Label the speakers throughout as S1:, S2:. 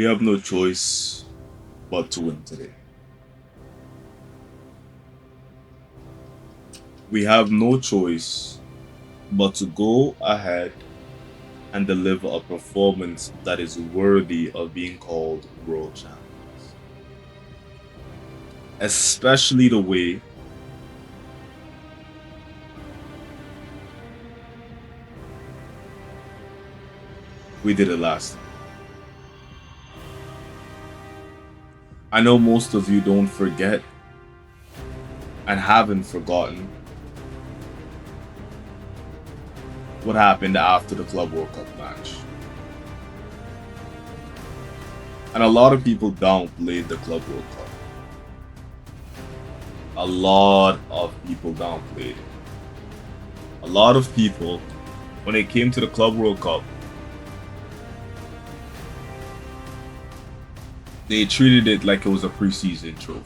S1: We have no choice but to win today. We have no choice but to go ahead and deliver a performance that is worthy of being called world champions. Especially the way we did it last time. I know most of you don't forget and haven't forgotten what happened after the Club World Cup match. And a lot of people downplayed the Club World Cup. A lot of people downplayed it. A lot of people, when it came to the Club World Cup, they treated it like it was a preseason trophy.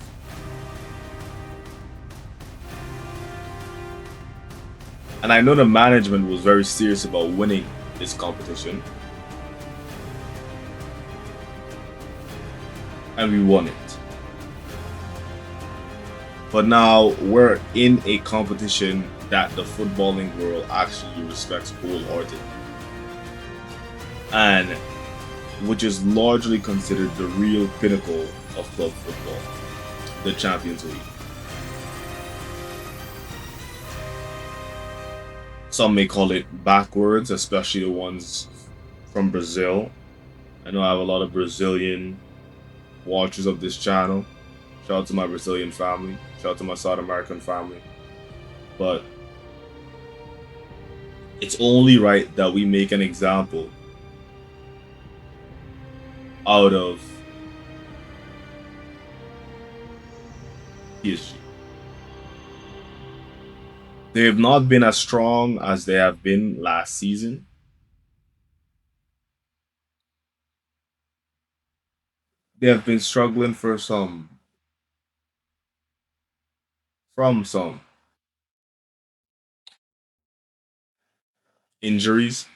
S1: And I know the management was very serious about winning this competition. And we won it. But now we're in a competition that the footballing world actually respects wholeheartedly. And which is largely considered the real pinnacle of club football, the Champions League. Some may call it backwards, especially the ones from Brazil. I know I have a lot of Brazilian watchers of this channel. Shout out to my Brazilian family. Shout out to my South American family. But it's only right that we make an example out of PSG. They have not been as strong as they have been last season. They have been struggling from some injuries,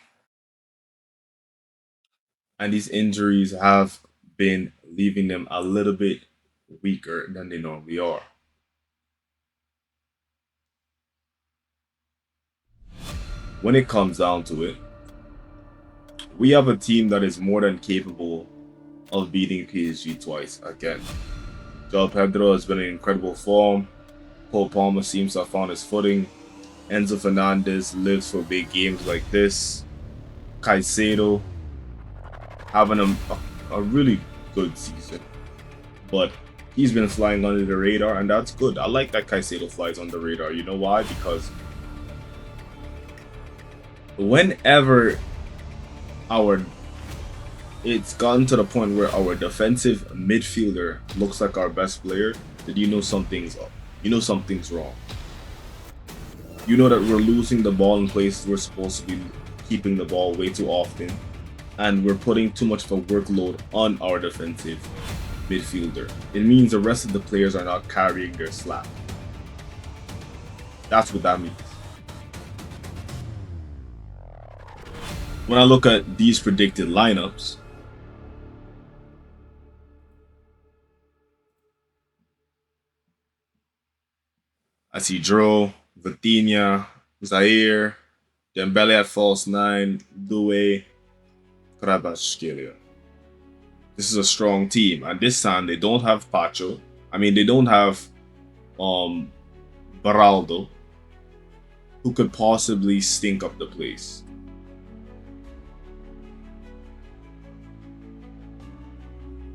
S1: and these injuries have been leaving them a little bit weaker than they normally are. When it comes down to it, we have a team that is more than capable of beating PSG twice again. João Pedro has been in incredible form. Cole Palmer seems to have found his footing. Enzo Fernandez lives for big games like this. Caicedo having a really good season. But he's been flying under the radar, and that's good. I like that Caicedo flies on the radar. You know why? Because whenever it's gotten to the point where our defensive midfielder looks like our best player, then you know something's up. You know something's wrong. You know that we're losing the ball in places we're supposed to be keeping the ball way too often, and we're putting too much of a workload on our defensive midfielder. It means the rest of the players are not carrying their slack. That's what that means. When I look at these predicted lineups, I see Dro, Vitinha, Zaire, Dembele at false 9, Doué, Kvaratskhelia. This is a strong team, and this time they don't have Pacho. I mean, they don't have Baraldo, who could possibly stink up the place.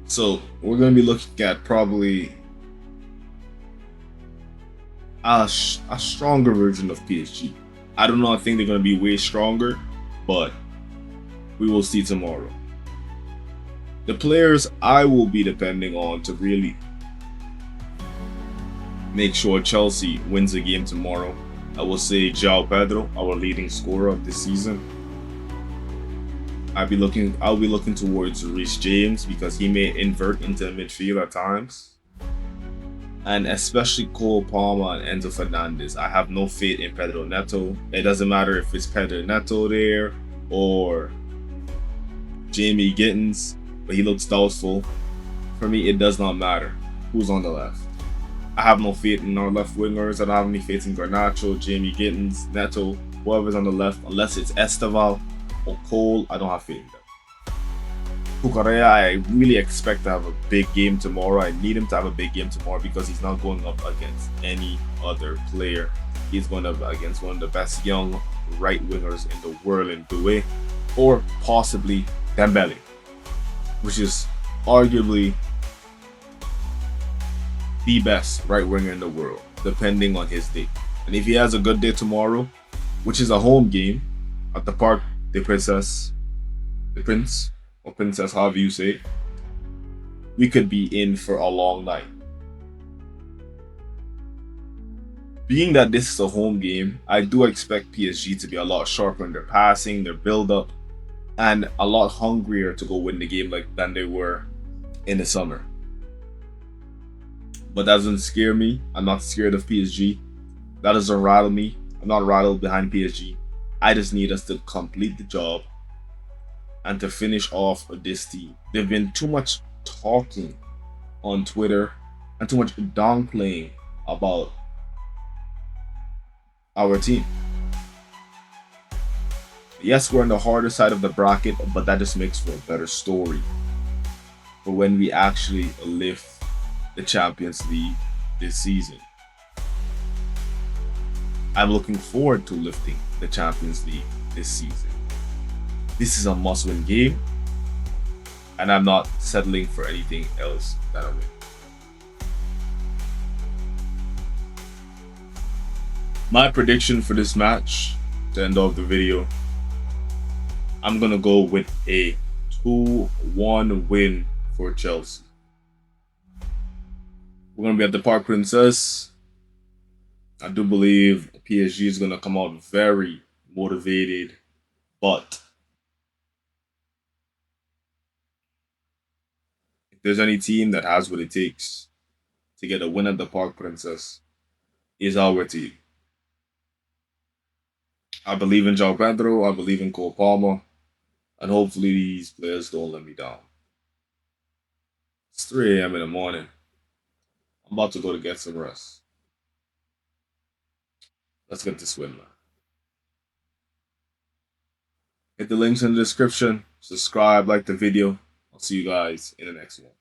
S1: So we're going to be looking at probably a stronger version of PSG. I don't know. I think they're going to be way stronger, but we will see tomorrow. The players I will be depending on to really make sure Chelsea wins the game tomorrow, I will say João Pedro, our leading scorer of this season. I'll be looking towards Reece James because he may invert into midfield at times. And especially Cole Palmer and Enzo Fernandez. I have no faith in Pedro Neto. It doesn't matter if it's Pedro Neto there or Jamie Gittins. but he looks doubtful. For me, it does not matter who's on the left. I have no faith in our left wingers. I don't have any faith in Garnacho, Jamie Gittins, Neto, whoever's on the left, unless it's Esteval or Cole. I don't have faith in them. Cucurella, I really expect to have a big game tomorrow. I need him to have a big game tomorrow because he's not going up against any other player. He's going up against one of the best young right wingers in the world in Doué, or possibly Dembele, which is arguably the best right winger in the world, depending on his day. And if he has a good day tomorrow, which is a home game at the Parc des Princes, the Prince, or Princess, however you say it, we could be in for a long night. Being that this is a home game, I do expect PSG to be a lot sharper in their passing, their build-up, and a lot hungrier to go win the game than they were in the summer. But that doesn't scare me. I'm not scared of PSG. That doesn't rattle me. I'm not rattled behind PSG. I just need us to complete the job and to finish off this team. There've been too much talking on Twitter and too much downplaying about our team. Yes, we're on the harder side of the bracket, but that just makes for a better story for when we actually lift the Champions League this season. I'm looking forward to lifting the Champions League this season. This is a must-win game, and I'm not settling for anything else than a win. My prediction for this match, to end off the video, I'm going to go with a 2-1 win for Chelsea. We're going to be at the Parc Princess. I do believe PSG is going to come out very motivated, but if there's any team that has what it takes to get a win at the Parc Princess, is our team. I believe in João Pedro, I believe in Cole Palmer, and hopefully these players don't let me down. It's 3 a.m. in the morning. I'm about to go to get some rest. Let's get this win, man. Hit the links in the description. Subscribe, like the video. I'll see you guys in the next one.